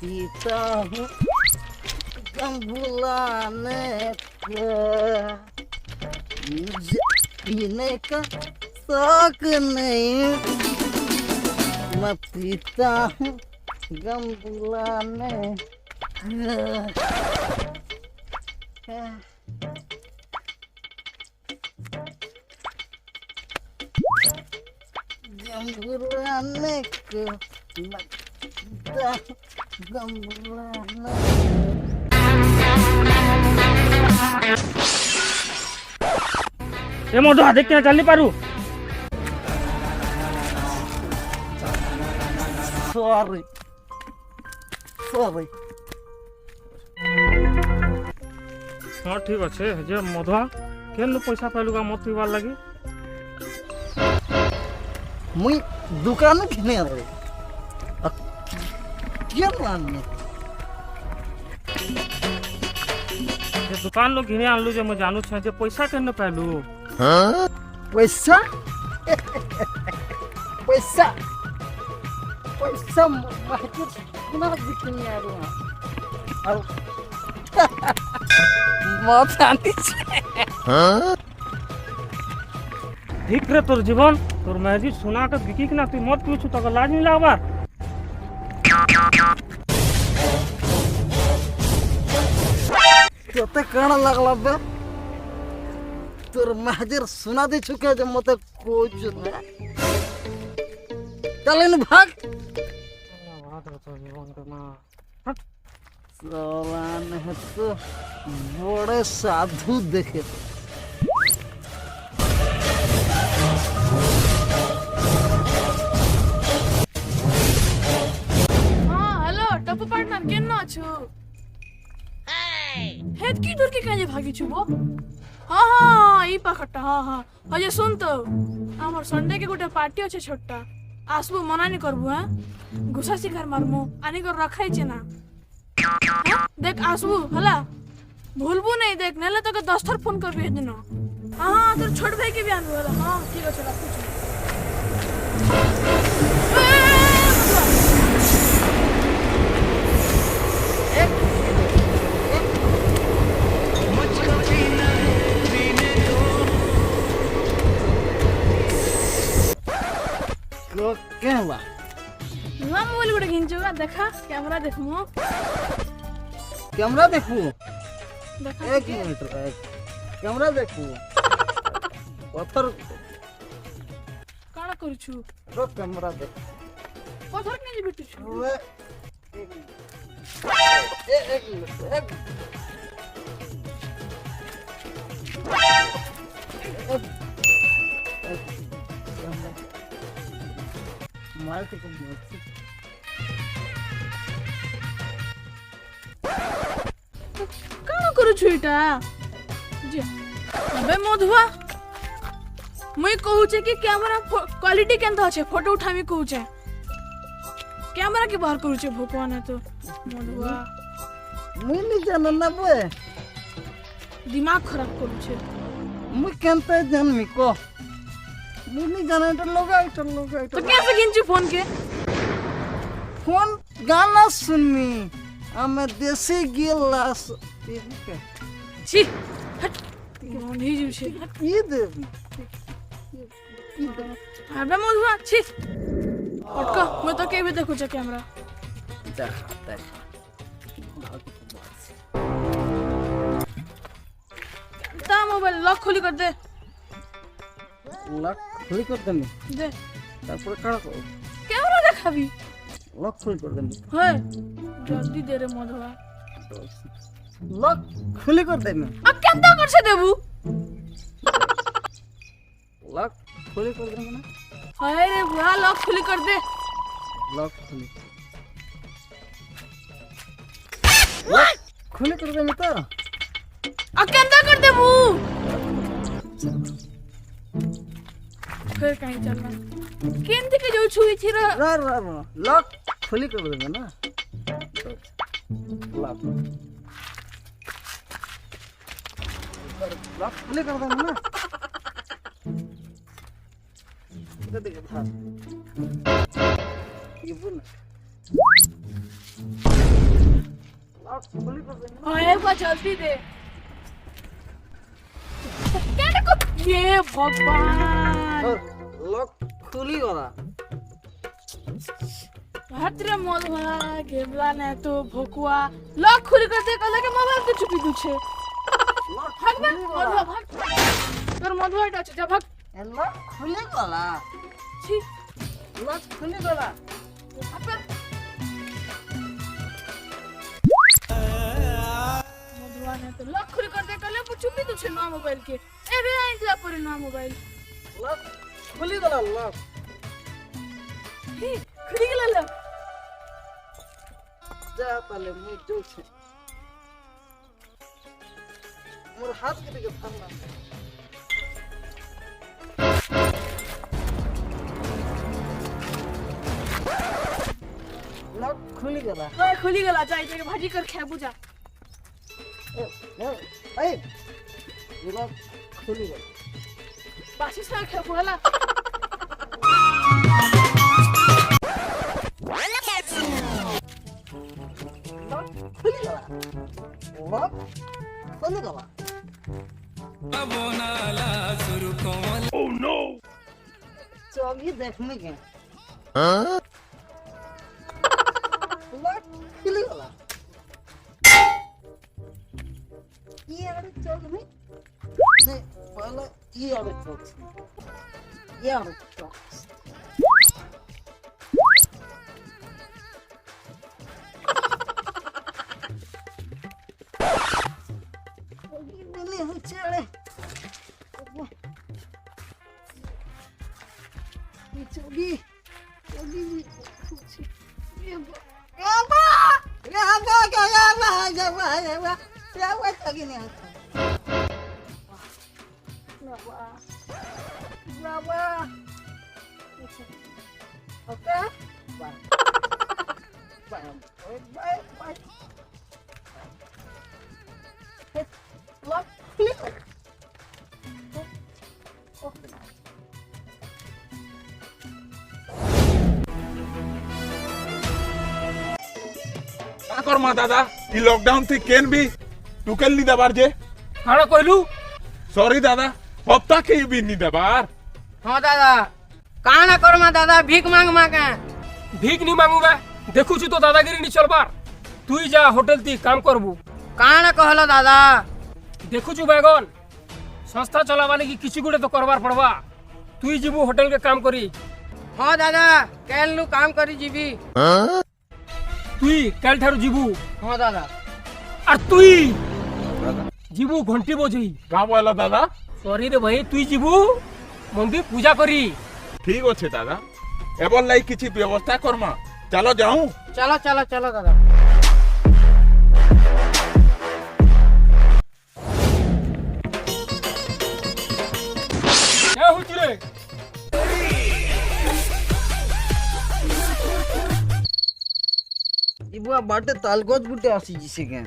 पीता हूँ गम भुलाने का, मुझे पीने का शौक नहीं, मैं पीता हूँ गम भुलाने का। गम भुलाने को मैं पीता हूँ गम भुलाने। ए मोटू देख के चल नहीं पारू। Sorry sorry. हाँ ठीक अच्छे जे मधुआ केन पैसा पाइलु का मत पीवार लगी। मुई दुकान किने रे क्या मानने जे दुकान लो घिने आनलु जे मैं जानू छ जे पैसा केन पाइलु। पैसा पैसा पैसा मार्केट किना बिकनी आरो और मत आनी छे। ठीक रे तोर जीवन तोर मैजिक सुना के बिकी कि ना तू मत पूछू तो लाज नहीं लागबा। तोते कण लगला बे तोर महाजर सुना दे चुके जे मते कुछ ना चलन भाग सलान है तो बड़े साधु देखे। टप्पू पार्टनर केन अछु हेत की दूर के काजे भागी छु बो। हां हां ई पाखटा हां हां अजे सुन तो हमर संडे के गोटे पार्टी अछि छोटा आसबो मना नहीं करबो। हां गुस्सा शिकार मारमु आनी कर रखाई छे ना देख आसबो हला भूलबो नहीं देख नेले तो के 10 थर फोन करबे दिन। हां हां तोर छोट भाई के भी आनबो हला। हां ठीक अछि रखू छु। क्या हुआ नुआ मोबाइल गुटे घिंचो देखा कैमरा देखमु कैमरा देखू देखा एक मिनट कैमरा देखू पत्थर काना करू छु रो कैमरा देख पत्थर के नहीं बिटू छु। एक मिनट मार के काना करू छु इटा जे अबे मधुआ मुई कहू छे कि कैमरा क्वालिटी केन तो छे फोटो उठामी कहू छे कैमरा के बाहर करू छे भगवान है तो मधुआ मुई नहीं जान ना बे दिमाग खराब करू छे मुई केनते जानमी को मुई नहीं जाने तो लोगा तो कैसे घिंचू फोन के फोन गाना सुनमी हमें देसी गिलास छी हट गंधी जू छे ये दे अबे मधुआ छी उठको मैं तो केबे देखू छे कैमरा ता मोबाइल लॉक खोली कर दे लॉक खोली कर देमी दे तारपर काड़ा को कैमरा देखाबी लॉक खोली कर देमी है जल्दी दे रे मधुआ लॉक खोली कर देमी अब केंता कर से देबू लॉक खोली कर देमी ना हाय रे बुआ लॉक खोली कर दे लॉक खोली कर देमी तो अब केंता कर देबू फिर कहीं चलना केंती के जो छुई थी रा लॉक खोली कर देमी ना लॉक खोली कर देमी ना देख था ये बोल লক খুলি করে দে एक बार जल्दी दे क्या को ये भगवान লক খুলি গলা हतरे मधुआ गेबला ने तो भोकुआ लॉक खुली कर दे कहले के मोबाइल के चुपी दूछे भाग बे मधुआ भाग तोर मधुआ टा जा भाग লক খুলি গলা छी লক খুলি গলা मधुआ ने तो लॉक खुली कर दे कहले वो चुपी दूछे ना मोबाइल के ए रे आई दिला पर ना मोबाइल লক খুলি গলা লক खुली गेला लो যা তাহলে মুই যাচ্ছি মোর হাত কেটে থামলাম লক খুলি গলা खुली गेला जाई के भाजी कर खा बुझा এই লক খুলি গলা बासी सा खा बोला লক খুলি গলা লক খুলি গলা Oh no! चौगी देखने के लक खुली गला ये आड़े चौक में नहीं पहले ये आड़े चौक ये आड़े चौक हो चले चोगी चोगी ये बाबा चोगी नहीं बाबा okay bye bye bye lock কর্মা দাদা ই লকডাউন থেকে কেন বি টুকেল নি দেবার যে কাଣା কইলু সরি দাদা হপ্তা কে বি নি দেবার हाँ दादा कहाँ ना करमा दादा भीख मांग मांगे ভিক নি মাঙ্গুবে দেখুছু তো দাদাগিরি নি চলবার তুই যা হোটেল তি কাম করবু कहाँ ना कहलो दादा দেখুছু বেগন সংস্থা চলাবা লাগি কিছু গুড়ে তো করবার পড়বা তুই যাবু হোটেল কে কাম করি हाँ दादा कैल नु काम करी जीवी তুই কাল ঠারু যাবু हाँ दादा আর তুই যাবু ঘন্টি বজই কা বলা দাদা সরি রে ভাই তুই যাবু মন্দির পূজা করি ঠিক আছে দাদা এবার লাই কিছু ব্যবস্থা কর্মা চলো যাও चलो चलो चलो दादा এ হুচি রে इबुआ बाटे तालगोज बुटे आसी जिसे के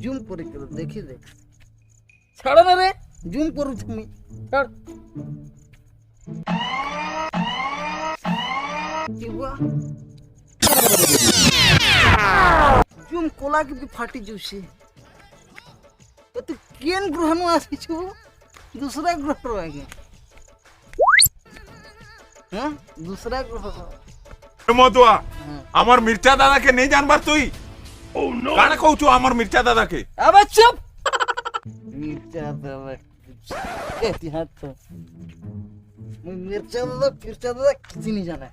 जूम पर करो देखी दे ছাড়ো না রে जूम करू तुम ছাড় इबुआ जूम कोला के भी फाटी जुसी तो केन ग्रह नु आसी छु दूसरा ग्रह रो आगे हां दूसरा ग्रह মতুয়া আমার মির্চা দাদাকে নেই জানবার তুই কানা কইছু আমার মির্চা দাদাকে अबे चुप मिर्चा दादा कहती हाथ तो मैं मिर्चा दादा किसी नहीं जाना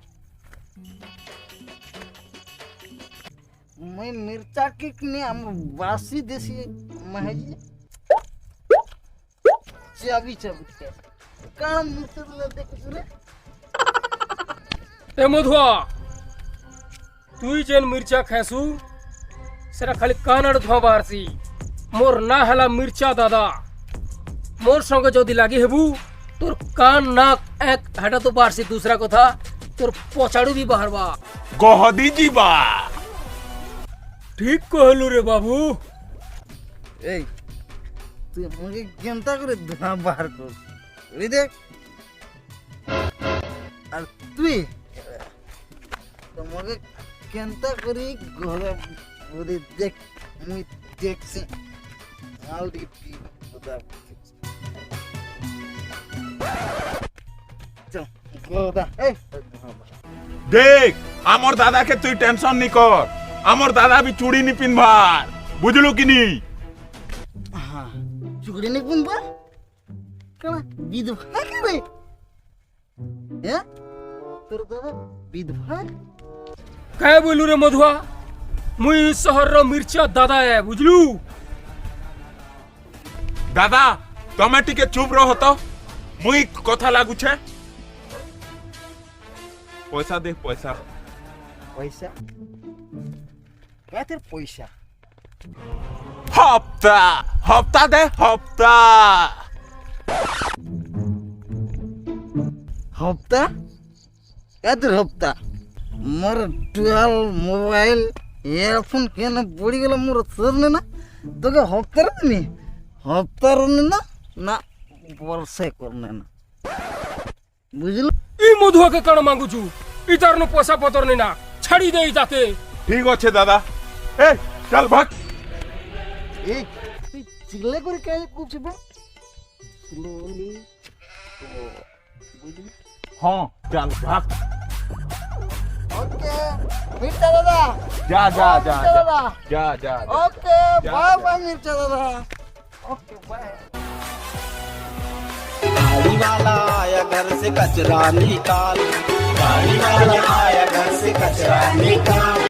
मैं मिर्चा के ने हम वासी देसी महजी चाबी चाबी के कान मिर्चा दादा देख सुने এ মধুয়া তুই যেন মির্চা খাসু সেটা খালি কানাড় ধোয়া বাহারছি মোর না হেলা মির্চা দাদা মোর সঙ্গে যদি লাগি হেবু তোর কান নাক এক হেটা তো বাড়ছি দুসরা কথা তোর পচাড়ু বি বাহারবা গহদি জিবা ঠিক কহলু রে বাবু ए तू मुझे केंता करे धुआं बाहर कर ये देख और तू तो मुझे কেনতা করি ঘরে ওরে দেখ মুই দেখছি আলদি দাদা চল দাদা এই দেখ আমার দাদাকে তুই টেনশন নি কর আমার দাদা বি চুড়ি নি পিনবার বুঝলু কি নি হ্যাঁ চুড়ি নি পিনবা কেন বিধবা করে হ্যাঁ তোর দাদা বিধবা काय बोलू रे मधुआ मुई शहर रो मिर्चा दादा है बुझलू দাদা তুমি টিকে চুপ রহ তো মুই কথা লাগুছে পয়সা দে পয়সা পয়সা কাতের পয়সা হপ্তা হপ্তা দে হপ্তা হপ্তা কাতের হপ্তা মোর টুয়েল মোবাইল ইয়ারফোন কেন পড়ি গেল মোর সরনে না তোকে হপ্তার দিনি হপ্তার না না বর্ষে করনে না বুঝল ई मधुआ के कण मांगू छु इतर नो पैसा पतर नहीं ना छाड़ी दे जाके ঠিক আছে দাদা এ চল ভাগ এই তুই চিল্লে করে কে কুচবে স্লোলি বুঝলি হ্যাঁ চল ভাগ ওকে মির্চা দাদা যা যা যা মির্চা দাদা যা যা ওকে বাই বাই মির্চা দাদা ओके बाय गाड़ी वाला आया घर से कचरा निकाल गाड़ी वाला